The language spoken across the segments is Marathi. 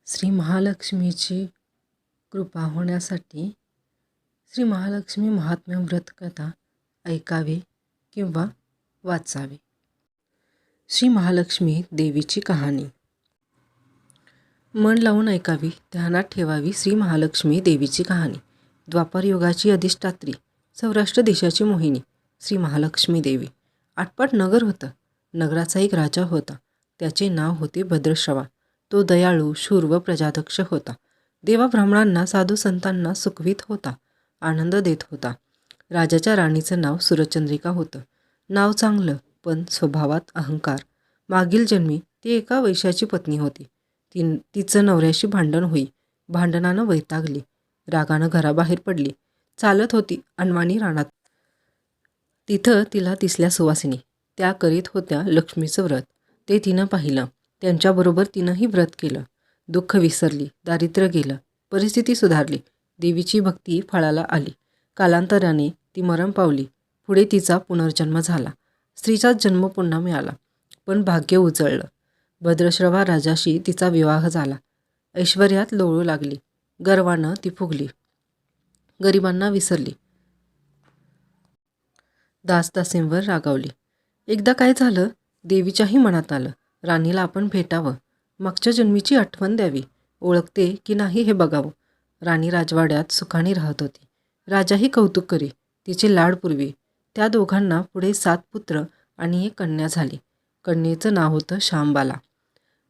श्री महालक्ष्मीची कृपा होण्यासाठी श्री महालक्ष्मी महात्म्य व्रतकथा ऐकावी किंवा वाचावी. श्री महालक्ष्मी देवीची कहाणी मन लावून ऐकावी, ध्यानात ठेवावी. श्री महालक्ष्मी देवीची कहाणी. द्वापार युगाची अधिष्ठात्री, सौराष्ट्र देशाची मोहिनी श्री महालक्ष्मी देवी. आटपाट नगर होतं. नगराचा एक राजा होता. त्याचे नाव होते भद्रश्रवा. तो दयाळू, शूर व प्रजादक्ष होता. देवा ब्राह्मणांना, साधू संतांना सुखवीत होता, आनंद देत होता. राजाच्या राणीचं नाव सुरचंद्रिका होतं. नाव चांगलं, पण स्वभावात अहंकार. मागील जन्मी ती एका वैश्याची पत्नी होती. तिचं नवऱ्याशी भांडण होई. भांडणानं वैतागली. रागानं घराबाहेर पडली. चालत होती अनवाणी रानात. तिथं तिला दिसल्या सुवासिनी. त्या करीत होत्या लक्ष्मीचं व्रत. ते तिनं पाहिलं. त्यांच्याबरोबर तिनंही व्रत केलं. दुःख विसरली, दारिद्र्य गेलं, परिस्थिती सुधारली. देवीची भक्ती फळाला आली. कालांतराने ती मरण पावली. पुढे तिचा पुनर्जन्म झाला. स्त्रीचाच जन्म पुन्हा मिळाला. पण भाग्य उजळलं. भद्रश्रवा राजाशी तिचा विवाह झाला. ऐश्वर्यात लोळू लागली. गर्वानं ती फुगली. गरिबांना विसरली. दासदासींवर रागावली. एकदा काय झालं, देवीच्याही मनात आलं, राणीला आपण भेटावं, मागच्या जन्मीची आठवण द्यावी, ओळखते की नाही हे बघावं. राणी राजवाड्यात सुखाने राहत होती. राजाही कौतुक करी. तिचे लाड पुरवी. त्या दोघांना पुढे 7 पुत्र आणि एक कन्या झाली. कन्येचं नाव होतं शांबाला.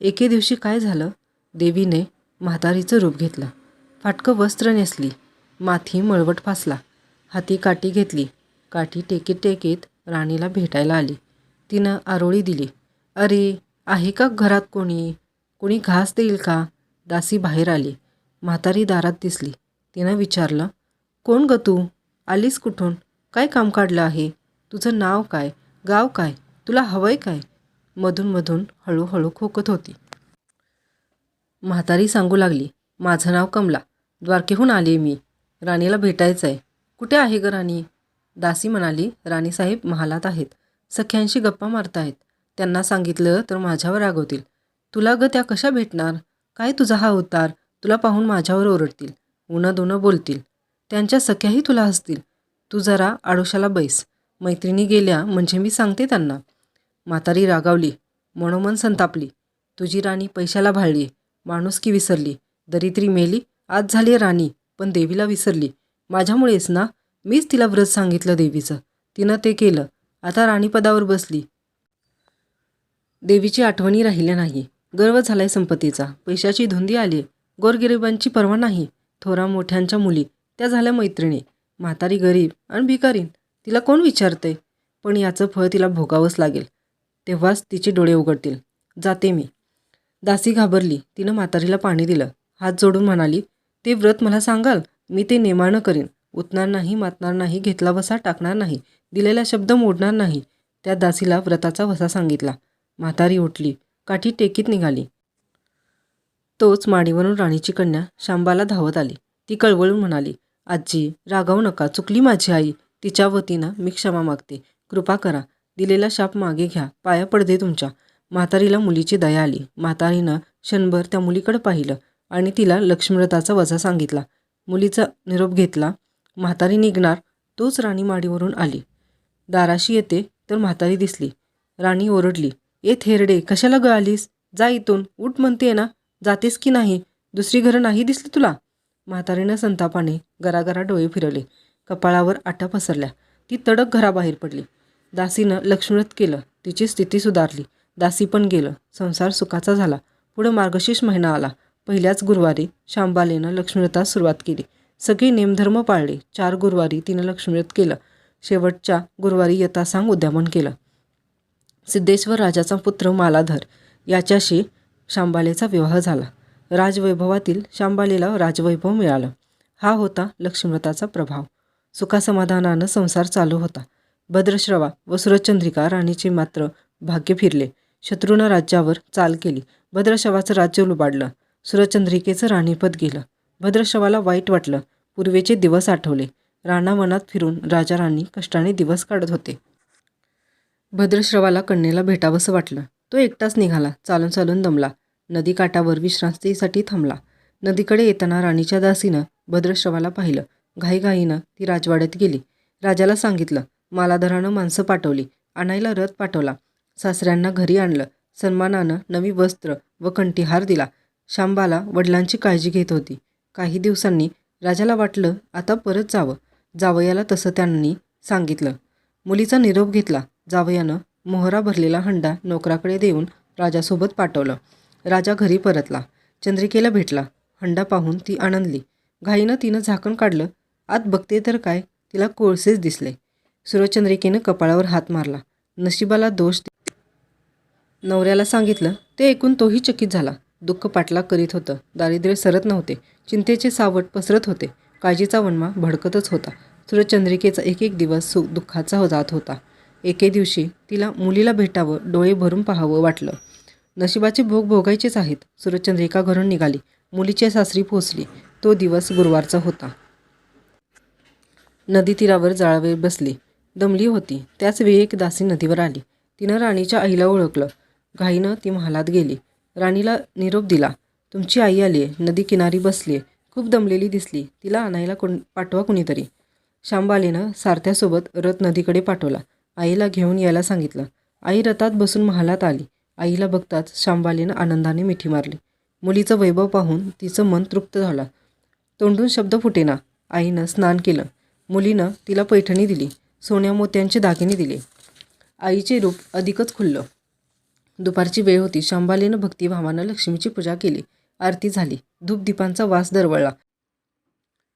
एके दिवशी काय झालं, देवीने म्हातारीचं रूप घेतलं. फाटकं वस्त्र नेसली, माथी मळवट फासला, हाती काठी घेतली. काठी टेकीत टेकीत राणीला भेटायला आली. तिनं आरोळी दिली. अरे, आहे का घरात कोणी? कोणी घास देईल का? दासी बाहेर आली. म्हातारी दारात दिसली. तिनं विचारलं, कोण ग तू? आलीस कुठून? काय काम काढलं आहे? तुझं नाव काय? गाव काय? तुला हवंय काय? मधून मधून हळूहळू खोकत होती. म्हातारी सांगू लागली, माझं नाव कमला. द्वारकेहून आली मी. राणीला भेटायचं आहे. कुठे आहे ग राणी? दासी म्हणाली, राणीसाहेब महालात आहेत. सख्यांशी गप्पा मारतायत. त्यांना सांगितलं तर माझ्यावर रागवतील. तुला ग त्या कशा भेटणार? काय तुझा हा अवतार? तुला पाहून माझ्यावर ओरडतील, उनं दुनं बोलतील. त्यांच्या सख्याही तुला हसतील. तू जरा आडोशाला बैस. मैत्रिणी गेल्या म्हणजे मी सांगते त्यांना. म्हातारी रागावली, मनोमन संतापली. तुझी राणी पैशाला भाळली, माणुसकी विसरली, दरिद्री मेली, आज झाली राणी, पण देवीला विसरली. माझ्यामुळेच ना. मीच तिला व्रत सांगितलं देवीचं, तिनं ते केलं. आता राणीपदावर बसली. देवीची आठवणी राहिल्या नाही. गर्व झालाय संपत्तीचा. पैशाची धुंदी आली. गोरगरिबांची पर्वा नाही. थोरा मोठ्यांच्या मुली त्या झाल्या मैत्रिणी. म्हातारी गरीब आणि भिकारीन. तिला कोण विचारतंय? पण याचं फळ तिला भोगावंच लागेल. तेव्हाच तिचे डोळे उघडतील. जाते मी. दासी घाबरली. तिनं म्हातारीला पाणी दिलं. हात जोडून म्हणाली, ते व्रत मला सांगाल? मी ते नेमानं करीन. उतणार नाही, मातणार नाही, घेतला वसा टाकणार नाही, दिलेला शब्द मोडणार नाही. त्या दासीला व्रताचा वसा सांगितला. म्हातारी उठली, काठी टेकीत निघाली. तोच माडीवरून राणीची कन्या शांबाला धावत आली. ती कळवळून म्हणाली, आजी, रागावू नका. चुकली माझी आई. तिच्या वतीनं मी क्षमा मागते. कृपा करा. दिलेला शाप मागे घ्या. पाया पडते तुमच्या. म्हातारीला मुलीची दया आली. म्हातारीनं क्षणभर त्या मुलीकडे पाहिलं आणि तिला लक्ष्मीव्रताचा वजा सांगितला. मुलीचा निरोप घेतला. म्हातारी निघणार तोच राणी माडीवरून आली. दाराशी येते तर म्हातारी दिसली. राणी ओरडली, ए थेरडे, कशाला ग आलीस? जा इथून. उठ म्हणते ना. जातेस की नाही? दुसरी घरं नाही दिसली तुला? म्हातारीनं संतापाने गरागरा डोळे फिरवले. कपाळावर आटा पसरल्या. ती तडक घराबाहेर पडली. दासीनं लक्ष्मीव्रत केलं. तिची स्थिती सुधारली. दासी पण गेलं. संसार सुखाचा झाला. पुढं मार्गशीर्ष महिना आला. पहिल्याच गुरुवारी शांबालेनं लक्ष्मीव्रतास सुरुवात केली. सगळे नेमधर्म पाळले. 4 गुरुवारी तिनं लक्ष्मीव्रत केलं. शेवटच्या गुरुवारी यथासांग उद्यापन केलं. सिद्धेश्वर राजाचा पुत्र मालाधर याच्याशी शांबालेचा विवाह झाला. राजवैभवातील शांबालेला राजवैभव मिळालं. हा होता लक्ष्मीव्रताचा प्रभाव. सुखासमाधानानं संसार चालू होता. भद्रश्रवा व सुरचंद्रिका राणीचे मात्र भाग्य फिरले. शत्रूनं राज्यावर चाल केली. भद्रश्रवाचं राज्य लुबाडलं. सुरचंद्रिकेचं राणीपद गेलं. भद्रश्रवाला वाईट वाटलं. पूर्वेचे दिवस आठवले. रानावनात फिरून राजा राणी कष्टाने दिवस काढत होते. भद्रश्रवाला कन्येला भेटावंसं वाटलं. तो एकटाच निघाला. चालून चालून दमला. नदीकाठावर विश्रांतीसाठी थांबला. नदीकडे येताना राणीच्या दासीनं भद्रश्रवाला पाहिलं. घाईघाईनं ती राजवाड्यात गेली. राजाला सांगितलं. मालाधरानं माणसं पाठवली. आणायला रथ पाठवला. सासऱ्यांना घरी आणलं. सन्मानानं नवी वस्त्र व कंठीहार दिला. शांबाला वडिलांची काळजी घेत होती. काही दिवसांनी राजाला वाटलं आता परत जावं. जावयाला तसं त्यांनी सांगितलं. मुलीचा निरोप घेतला. जावयानं मोहरा भरलेला हंडा नोकराकडे देऊन राजासोबत पाठवलं. राजा घरी परतला. चंद्रिकेला भेटला. हंडा पाहून ती आनंदली. घाईनं तिनं झाकण काढलं. आत बघते तर काय, तिला कोळसेच दिसले. सूर्यचंद्रिकेनं कपाळावर हात मारला. नशिबाला दोष नवऱ्याला सांगितलं. ते ऐकून तोही चकित झाला. दुःख पाठलाग करीत होतं. दारिद्र्य सरत नव्हते. चिंतेचे सावट पसरत होते. काळजीचा वणवा भडकतच होता. सूर्यचंद्रिकेचा एक एक दिवस दुःखाचा जात होता. एके दिवशी तिला मुलीला भेटावं, डोळे भरून पाहावं वाटलं. नशिबाचे भोग भोगायचेच आहेत. सूर्यचंद्रिका घरून निघाली. मुलीच्या सासरी पोचली. तो दिवस गुरुवारचा होता. नदी तीरावर जाळावेल बसली. दमली होती. त्याच वेळी एक दासी नदीवर आली. तिनं राणीच्या आईला ओळखलं. घाईनं ती महालात गेली. राणीला निरोप दिला. तुमची आई आली आहे. नदी किनारी बसली आहे. खूप दमलेली दिसली. तिला आणायला पाठवा कुणीतरी. शांबालेनं सारथ्यासोबत रथ नदीकडे पाठवला. आईला घेऊन यायला सांगितलं. आई रथात बसून महालात आली. आईला बघताच शांबालेनं आनंदाने मिठी मारली. मुलीचं वैभव पाहून तिचं मन तृप्त झालं. तोंडून शब्द फुटेना. आईनं स्नान केलं. मुलीनं तिला पैठणी दिली. सोन्या मोत्यांचे दागिने दिले. आईचे रूप अधिकच खुललं. दुपारची वेळ होती. शांबालेनं भक्तिभावानं लक्ष्मीची पूजा केली. आरती झाली. धूपदीपांचा वास दरवळला.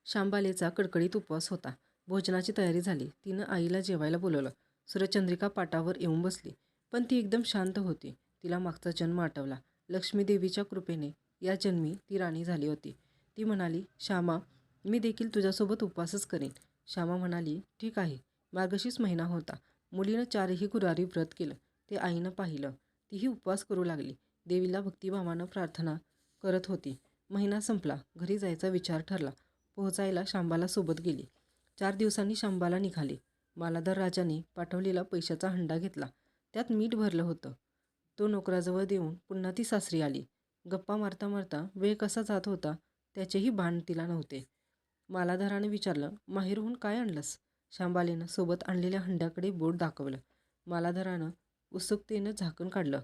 शांबालेचा कडकडीत उपवास होता. भोजनाची तयारी झाली. तिनं आईला जेवायला बोलवलं. सूर्यचंद्रिका पाटावर येऊन बसली. पण ती एकदम शांत होती. तिला मागचा जन्म आठवला. लक्ष्मीदेवीच्या कृपेने या जन्मी ती राणी झाली होती. ती म्हणाली, श्यामा, मी देखील तुझ्यासोबत उपवासच करेन. श्यामा म्हणाली, ठीक आहे. मार्गशीर्ष महिना होता. मुलीनं 4ही गुरुवारी व्रत केलं. ते आईनं पाहिलं. तीही उपवास करू लागली. देवीला भक्तिभावानं प्रार्थना करत होती. महिना संपला. घरी जायचा विचार ठरला. पोहोचायला शांबाला सोबत गेली. 4 दिवसांनी शांबाला निघाली. मालाधर राजाने पाठवलेला पैशाचा हंडा घेतला. त्यात मीठ भरलं होतं. तो नोकराजवळ देऊन पुन्हा ती सासरी आली. गप्पा मारता मारता वेळ कसा जात होता त्याचेही भान तिला नव्हते. मालाधाराने विचारलं, माहेरहून काय आणलंस? शांबालेनं सोबत आणलेल्या हंड्याकडे बोट दाखवलं. मालाधारानं उत्सुकतेनं झाकण काढलं.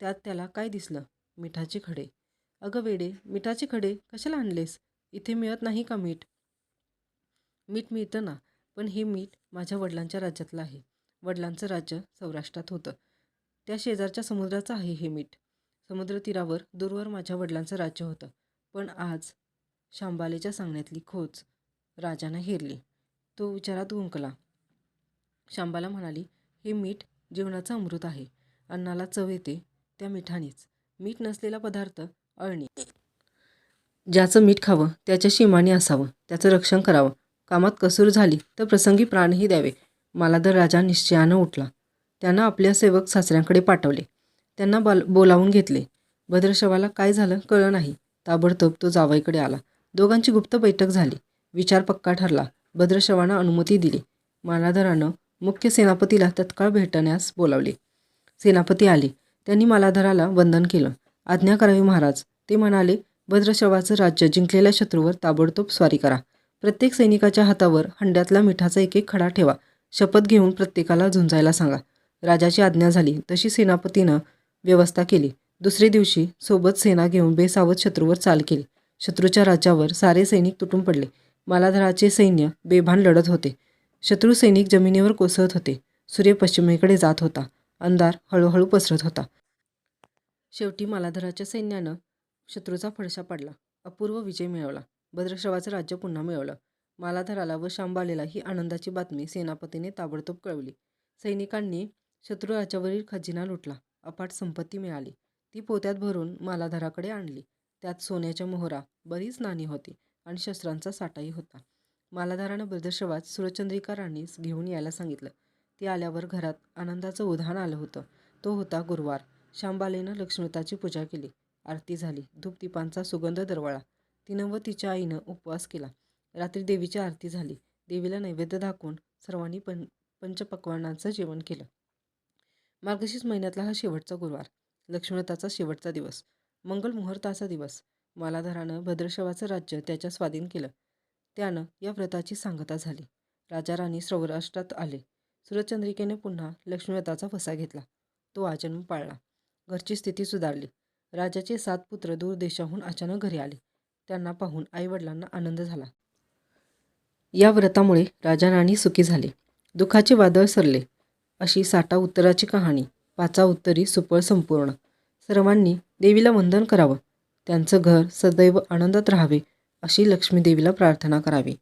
त्यात त्याला काय दिसलं? मिठाचे खडे. अगं वेडे, मिठाचे खडे कशाला आणलेस? इथे मिळत नाही का मीठ? मीठ मिळतं ना, पण हे मीठ माझ्या वडिलांच्या राज्यातलं आहे. वडिलांचं राज्य सौराष्ट्रात होतं. त्या शेजारच्या समुद्राचं आहे हे मीठ. समुद्रतीरावर दूरवर माझ्या वडिलांचं राज्य होतं. पण आज शांबालेच्या सांगण्यातली खोच राजानं हेरली. तो विचारात गुंकला. शांबाला म्हणाली, हे मीठ जीवनाचं अमृत आहे. अन्नाला चव येते त्या मिठानेच. मीठ नसलेला पदार्थ अळणी. ज्याचं मीठ खावं त्याच्याशी इमानी असावं. त्याचं रक्षण करावं. कामात कसूर झाली तर प्रसंगी प्राणही द्यावे. मालाधर राजा निश्चयानं उठला. त्यानं आपल्या सेवक सासऱ्यांकडे पाठवले. त्यांना बोलावून घेतले. भद्रश्रवाला काय झालं कळलं नाही. ताबडतोब तो जावईकडे आला. दोघांची गुप्त बैठक झाली. विचार पक्का ठरला. भद्रश्रवानं अनुमती दिली. मालाधरानं मुख्य सेनापतीला तत्काळ भेटण्यास बोलावले. सेनापती आले. त्यांनी मालाधराला वंदन केलं. आज्ञा करावी महाराज. ते म्हणाले, भद्रश्रवाचं राज्य जिंकलेल्या शत्रूवर ताबडतोब स्वारी करा. प्रत्येक सैनिकाच्या हातावर हंड्यातला मिठाचा एक खडा ठेवा. शपथ घेऊन प्रत्येकाला झुंजायला सांगा. राजाची आज्ञा झाली तशी सेनापतीनं व्यवस्था केली. दुसरे दिवशी सोबत सेना घेऊन बेसावध शत्रूवर चाल केली. शत्रूच्या राज्यावर सारे सैनिक तुटून पडले. मालाधराचे सैन्य बेभान लढत होते. शत्रू सैनिक जमिनीवर कोसळत होते. सूर्य पश्चिमेकडे जात होता. अंधार हळूहळू पसरत होता. शेवटी मालाधराच्या सैन्यानं शत्रूचा फडशा पडला. अपूर्व विजय मिळवला. भद्रश्रवाचं राज्य पुन्हा मिळवलं. मालाधराला व शांबालेला ही आनंदाची बातमी सेनापतीने ताबडतोब कळवली. सैनिकांनी शत्रू राज्यावरील खजिना लुटला. अफाट संपत्ती मिळाली. ती पोत्यात भरून मालाधराकडे आणली. त्यात सोन्याच्या मोहरा, बरीच नाणी होती आणि शस्त्रांचा साठाही होता. मालाधरानं भद्रश्रवात सूर्यचंद्रिका राणीस घेऊन यायला सांगितलं. ती आल्यावर घरात आनंदाचं उधाण आलं होतं. तो होता गुरुवार. शांबालेनं लक्ष्मीताची पूजा केली. आरती झाली. धूपदीपांचा सुगंध दरवळला. तिनं व तिच्या आईनं उपवास केला. रात्री देवीची आरती झाली. देवीला नैवेद्य दाखवून सर्वांनी पंचपक्वान्नांचं जेवण केलं. मार्गशीर्ष महिन्यातला हा शेवटचा गुरुवार. लक्ष्मीव्रताचा शेवटचा दिवस. मंगल मुहूर्ताचा दिवस. मालाधरानं भद्रशवाचं राज्य त्याच्या स्वाधीन केलं. त्यानं या व्रताची सांगता झाली. राजा राणी सौराष्ट्रात आले. सूर्यचंद्रिकेने पुन्हा लक्ष्मीव्रताचा वसा घेतला. तो आजन्म पाळला. घरची स्थिती सुधारली. राजाचे 7 पुत्र दूर देशाहून अचानक घरी आले. त्यांना पाहून आईवडिलांना आनंद झाला. या व्रतामुळे राजा राणी सुखी झाले. दुःखाचे वादळ सरले. अशी 6 उत्तराची कहाणी. 5 उत्तरी सुफळ संपूर्ण. सर्वांनी देवीला वंदन करावं. त्यांचं घर सदैव आनंदात राहावे अशी लक्ष्मी देवीला प्रार्थना करावी.